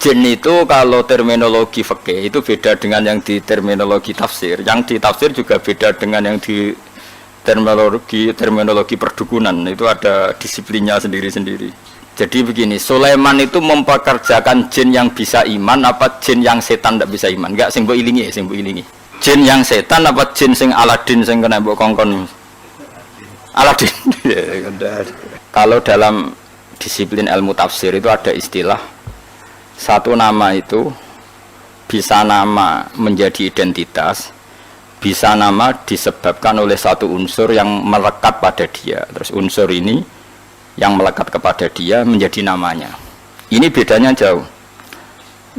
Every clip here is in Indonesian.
Jin itu kalau terminologi fikih itu beda dengan yang di terminologi tafsir. Yang di tafsir juga beda dengan yang di terminologi perdukunan. Itu ada disiplinnya sendiri-sendiri. Jadi begini, Sulaiman itu mempekerjakan jin yang bisa iman apa jin yang setan tidak bisa iman? Enggak, sing mbok ilingi, sing mbok ilingi. Jin yang setan apa jin sing Aladin sing kena mbok kongkon? Aladin. Kalau dalam disiplin ilmu tafsir itu ada istilah satu nama itu bisa nama menjadi identitas, bisa nama disebabkan oleh satu unsur yang melekat pada dia. Terus unsur ini yang melekat kepada dia menjadi namanya. Ini bedanya jauh.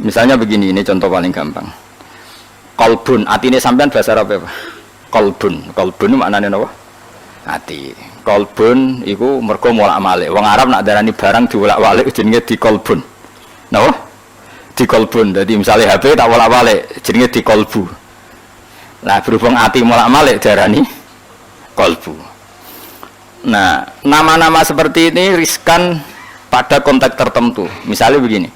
Misalnya begini, ini contoh paling gampang. Kolbun, hati ini sampean bahasa Arab apa? Kolbun, kolbun maknanya apa? Hati. Kolbun itu mergo molak-malik. Wong Arab nak darani barang diwolak-walik jenenge di kolbun. Napa? Di kolbun. Jadi misalnya HP tak wolak-walik jenenge di kolbu. Nah, berhubung hati molak-malik darani kolbu. Nah, nama-nama seperti ini riskan pada konteks tertentu. Misalnya begini.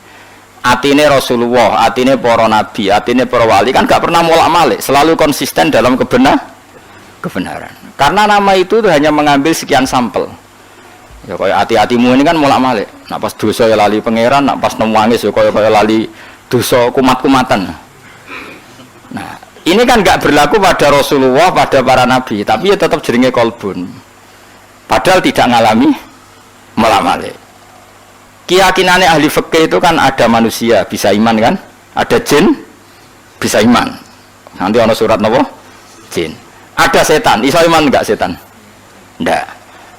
Atine Rasulullah, atine para nabi, atine para wali kan gak pernah molak-malik, selalu konsisten dalam kebenaran. Karena nama itu hanya mengambil sekian sampel. Ya kaya hati-hatimu ini kan molak-malik. Nak pas dosa ya lali pangeran, nak pas nangis ya kaya lali dosa kumat-kumatan. Nah, ini kan enggak berlaku pada Rasulullah, pada para nabi, tapi ya tetap jenenge kolbun. Padahal tidak ngalami molak-malik. Keyakinannya ahli fikih itu kan ada manusia bisa iman kan? Ada jin bisa iman. Nanti ada surat napa? Jin. Ada setan, iso iman enggak setan? Enggak.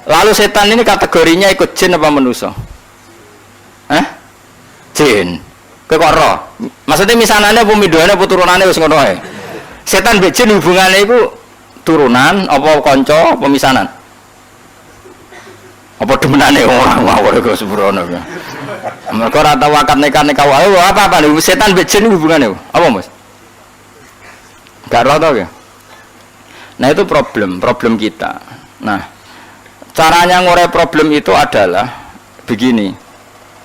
Lalu setan ini kategorinya ikut jin apa manusia? Jin. Kekoro. Maksudnya misalnya pemidoane apa turunane wis ngono ae. Setan mbek jin hubungane iku turunan apa kanca apa misanan? Apa demenane orang mawon kok sembrono. Mergo ora tau akad nikah-nikah wae apa setan mbek jin hubungane apa Mas? Gak ora tau ya. Nah itu problem kita. Nah, caranya ngurai problem itu adalah begini.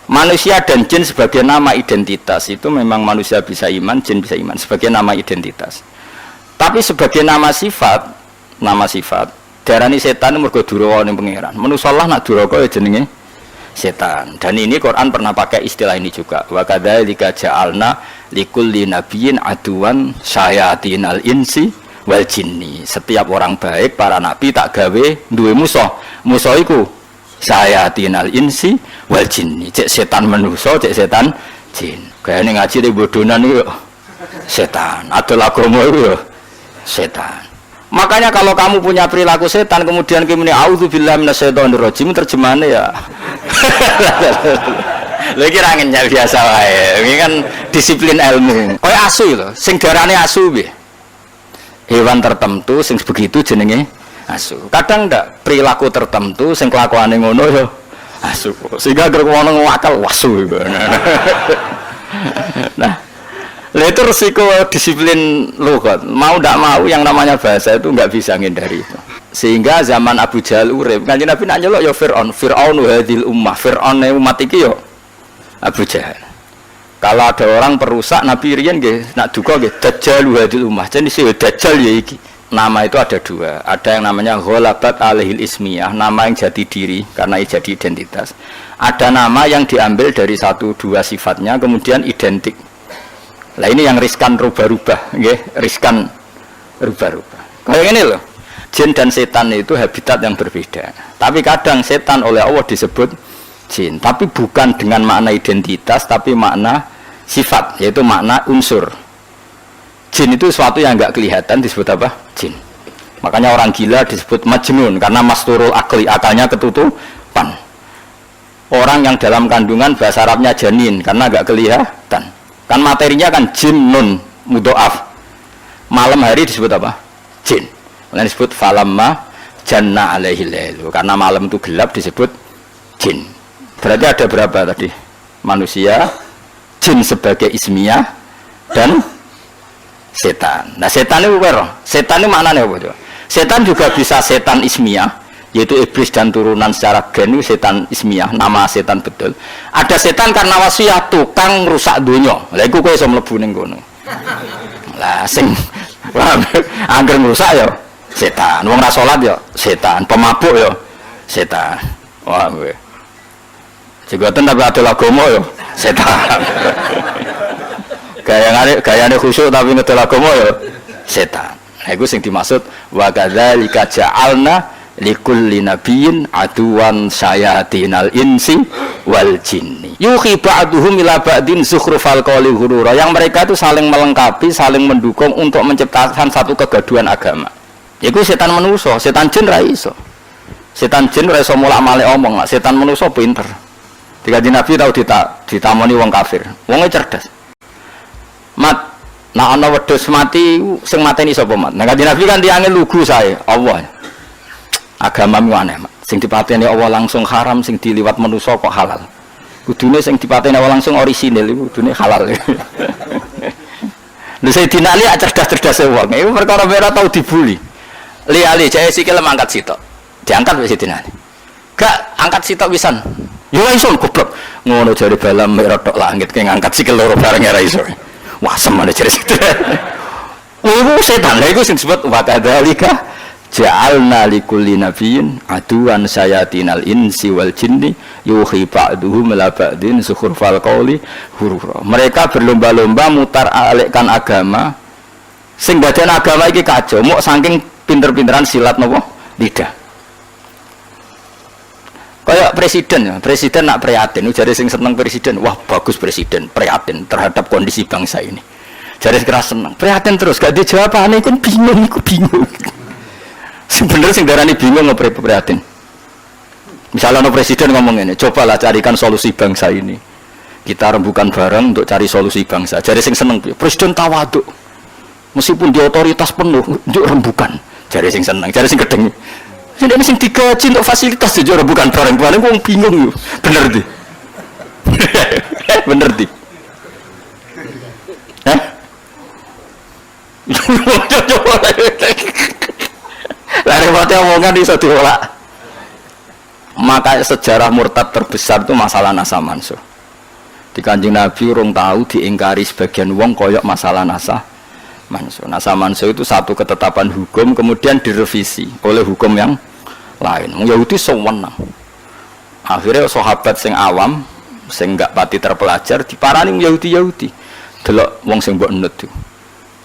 Manusia dan jin sebagai nama identitas itu memang manusia bisa iman, jin bisa iman sebagai nama identitas. Tapi sebagai nama sifat darani setan mergo duraka ning pangeran. Manusa lah nak duraka ya jenenge setan. Dan ini Quran pernah pakai istilah ini juga. Wa kadzalika ja'alna likulli nabiyyin aduwan syayatinal insi wal jinni. Setiap orang baik para nabi tak gawe duwe musuh. Musuh iku sayatinal insi wal jinni. Cek setan manusa, cek setan jin. Gayane ngaji di bodonan iku setan. Adol agama iku ya setan. Makanya kalau kamu punya perilaku setan kemudian kamu ini auzubillahi minasyaitonirrajim terjemahannya ya. Lagi rangennya biasa wae. Ini kan disiplin ilmu. Koyo asu lho, sing darane asu piye? Hewan tertentu sing begitu jenenge asu. Kadang ndak perilaku tertentu sing kelakuane ngono ya asu. Sehingga gerek ngono ngakal wasu. Nah, itu resiko disiplin lughat. Mau ndak mau yang namanya bahasa itu nggak bisa menghindari itu. Sehingga zaman Abu Jahal urip, Kanjeng Nabi nak nyelok ya Fir'aun hadil ummah. Fir'aun umat iki ya Abu Jahal. Kalau ada orang perusak Nabi riyen nggih nak duka nggih Dajjal hadil ummah. Jadi si Dajjal ya iki. Nama itu ada dua. Ada yang namanya ghalabat alaihil ismiyah, nama yang jati diri karena jadi identitas. Ada nama yang diambil dari satu dua sifatnya kemudian identik. Lah ini yang riskan rubah-rubah, nggih, riskan rubah-rubah. Kayak ini loh. Jin dan setan itu habitat yang berbeda. Tapi kadang setan oleh Allah disebut jin, tapi bukan dengan makna identitas, tapi makna sifat, yaitu makna unsur. Jin itu sesuatu yang enggak kelihatan disebut apa? Jin. Makanya orang gila disebut majnun karena masturul akli, akalnya ketutupan. Orang yang dalam kandungan bahasa Arabnya janin karena enggak kelihatan. Kan materinya kan jin nun mudhoaf. Malam hari disebut apa? Jin. Kemudian disebut falamma janna alaihi lailu. Karena malam itu gelap disebut jin. Berarti ada berapa tadi? Manusia, jin sebagai ismiyah dan setan. Nah, setan itu apa? Setan itu maknanya apa? Setan juga bisa setan ismiyah, yaitu iblis dan turunan secara gen itu setan ismiyah, nama setan betul. Ada setan karena wasiat tukang rusak dunia. Lah iku kowe iso mlebu ning kono. Lah sing angger rusak ya setan, wong ra salat ya setan, pemabuk ya setan. Wah kowe. Jigoten tapi adol agama ya setan. Gayane khusyuk tapi ngedol agama ya setan. Nah iku sing dimaksud wa kadzalika ja'alna likulli nabiyyin aduwan sayatinal insi wal jinni yuhi ba'duhum ila ba'din zukhrufal qawli ghurura, yang mereka itu saling melengkapi, saling mendukung untuk menciptakan satu kegaduhan agama. Iku setan manusa, setan jin ra iso. Setan jin ra iso mulak-malik omong, setan manusa pinter. Dikaji Nabi tau ditamoni wong kafir, wonge cerdas. Mat, nah ana wedhus mati sing mateni sapa mat? Nah kanjeng Nabi kan tiange lugu sae, Allah. Agamamu aneh, sing dipateni Allah langsung haram, sing diliwat manusa kok halal. Kudune sing dipateni Allah langsung orisinil iku kudune halal. Lha Sayyidina Ali cerdas-cerdas wong. Iku perkara ora tau dibuli. Ali jae sikil mangkat sitok. Diangkat wis Sayyidina Ali. Gak angkat sitok pisan. Yo iso goblok. Ngono jare balam mek rotok langit ke ngangkat sikil loro bareng ora iso. Wah semane jare situ. Iku setan lha iku sing disebut wa kadzalika ja'alna likulli nabiyyin aduwan sayatinal insi wal jinni yuhi ba'duhum ila ba'din zukhrufal qawli ghurura. Mereka berlomba-lomba mutar alikkan agama sing badan agama iki kacau mok saking pinter-pinteran silat napa lidah. Kayak presiden nak prihatin, jare sing seneng presiden, wah bagus presiden prihatin terhadap kondisi bangsa ini. Jare keras seneng, prihatin terus gak dijawabane kan bingung. Sebenarnya sing darani bingung prihatin. Misalnya no presiden ngomong ini, cobalah carikan solusi bangsa ini. Kita rembukan bareng untuk cari solusi bangsa. Jadi sing seneng presiden tawaduk. Meskipun di otoritas penuh, untuk rembukan. Jadi sing seneng, jadi sing gedeng. Ini sing digaji untuk fasilitas itu rembukan bareng. Paling wong bingung yo. Bener di. Bener di. Hah? Lari mati omongan iso diolak. Maka sejarah murtad terbesar itu masalah nasa mansuh. Di Kanjeng Nabi urung tahu diingkari sebagian wong koyok masalah nasa mansuh. Nasa mansuh itu satu ketetapan hukum kemudian direvisi oleh hukum yang lain. Yahudi sewenang. Akhirnya sahabat sing awam, sing gak pati terpelajar diparani Yahudi. Delok wong sing mbok nut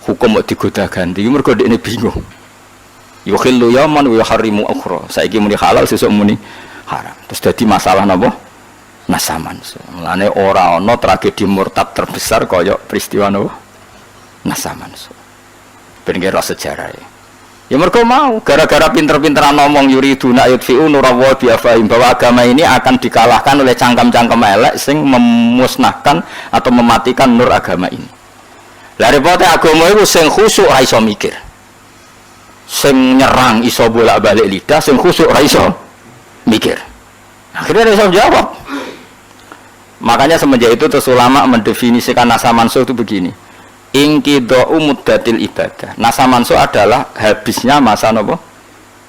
hukum kok digoda ganti mergo dekne bingung. Yukhillu yaman wa yuharrimu ukhra. Saiki muni halal sesuk muni haram. Terus dadi masalah napa? Nasaman. Mulane ora ana tragedi murtad terbesar kaya peristiwa napa? Nasaman. Ben kira sejarah. Ya mergo mau gara-gara pinter-pinteran ngomong yuriduna yudfi'u nurallahi bi afahim bahwa agama ini akan dikalahkan oleh cangkem-cangkem elek sing memusnahkan atau mematikan nur agama ini. Lah repote agama iku sing khusyuk ra iso mikir. Sing nyerang iso bolak-balik lidah, sing khusyuk ra iso mikir. Akhirnya dia jawab. Makanya semenjak itu terus ulama mendefinisikan nasa mansuh itu begini. Inqidha'u muddatil ibadah. Nasa mansuh adalah habisnya masa napa?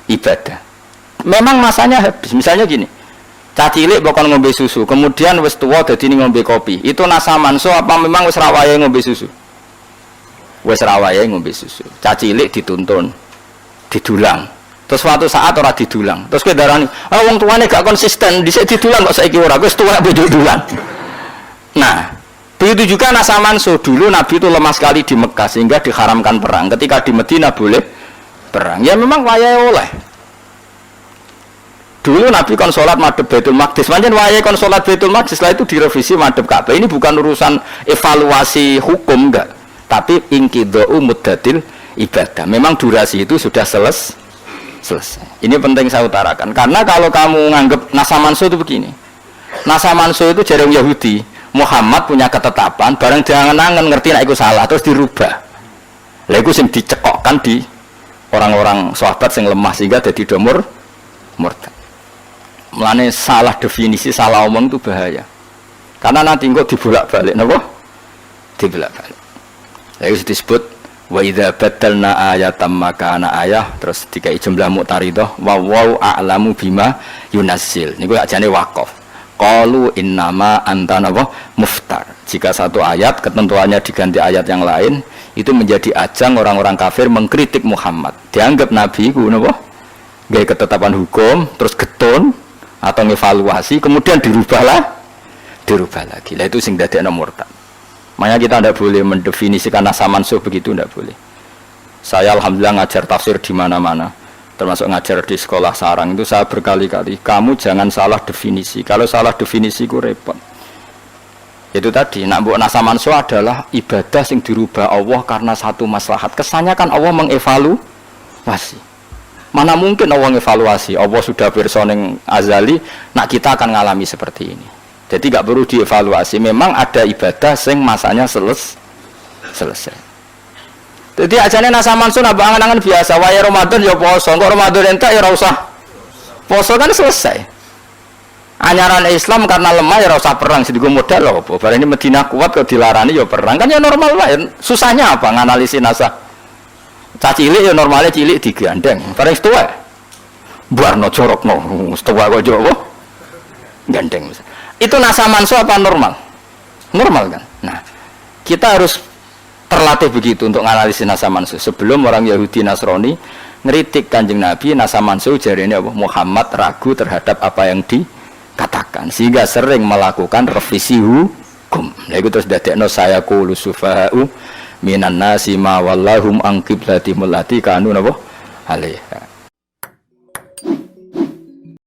Ibadah. Memang masanya habis. Misalnya gini. Cah cilik bakal ngombe susu, kemudian wis tuwa dadi ngombe kopi. Itu nasa mansuh apa memang wis ra wayahe ngombe susu? Wis ra wayahe ngombe susu. Cah cilik dituntun, didulang. Terus suatu saat ora didulang. Terus kowe darani, "Ah wong tuane gak konsisten, dhisik didulang kok saiki ora." Wis tuwa didulang. Nah, begitu juga nasa mansuh. Dulu Nabi itu lemah sekali di Mekah sehingga diharamkan perang. Ketika di Madinah boleh perang. Ya memang wayahe oleh. Dulu Nabi kon salat madhep Baitul Maqdis. Pancen wayahe kon salat Baitul Maqdis, setelah itu direvisi madhep Ka'bah. Ini bukan urusan evaluasi hukum enggak, tapi inqidha'u muddatil ibadah. Memang durasi itu sudah selesai. Ini penting saya utarakan. Karena kalau kamu nganggap nasa mansuh itu begini. Nasa mansuh itu jarang Yahudi. Muhammad punya ketetapan, barang jangan-jangan ngerti nek iku salah terus dirubah. Lha iku sing dicekokkan di orang-orang sahabat sing lemah sehingga dadi domur murtad. Mulane salah definisi, salah omong itu bahaya. Karena nanti kok dibolak-balik napa? Dibolak-balik. Lha iku disebut Wa idza badalna ayatan makana ayah, terus dikai jumlah muqtaridah wa wau a'lamu bima yunazzil. Niku ajane waqaf. Qalu innama anta muftar. Jika satu ayat ketentuannya diganti ayat yang lain, itu menjadi ajang orang-orang kafir mengkritik Muhammad. Dianggap nabi ku napa? Gawe ketetapan hukum terus getun atau ngevaluasi kemudian dirubah lagi. Lah itu sing dadekno murtad. Makanya kita tidak boleh mendefinisikan nasa mansuh begitu, tidak boleh. Saya alhamdulillah ngajar tafsir di mana-mana, termasuk ngajar di sekolah sarang itu saya berkali-kali, kamu jangan salah definisi. Kalau salah definisi itu repot. Itu tadi, nak buat nasa mansuh adalah ibadah yang dirubah Allah karena satu maslahat. Kesannya kan Allah mengevaluasi. Mana mungkin Allah mengevaluasi? Allah sudah bersoning azali, nak kita akan ngalami seperti ini. Jadi gak perlu dievaluasi. Memang ada ibadah sing masanya selesai. Jadi ajane nasa mansuh nambah angan-angan biasa. Waya Ramadan ya poso, kok Ramadan entek ya ora usah poso kan selesai. Anyaran Islam karena lemah ya ora usah perang, sedigo modal lho apa. Bareng ini Madinah kuat kok dilarani ya perang. Kan ya normal wae. Susahnya apa nganalisis nasa? Cah cilik ya normalnya cilik digandeng. Bareng setua. Buarno jorokno, setua kok yo apa? Gandeng. Itu nasa mansuh apa normal? Normal kan? Nah, kita harus terlatih begitu untuk menganalisis nasa mansuh. Sebelum orang Yahudi Nasrani ngeritik Kanjeng Nabi, nasa mansuh jarene apa? Muhammad ragu terhadap apa yang dikatakan, sehingga sering melakukan revisi hukum. Nah, itu terus dadekno saya qulu sufaha'u minan nasi ma wallahum an qiblatihim allati kanu napa alaiha.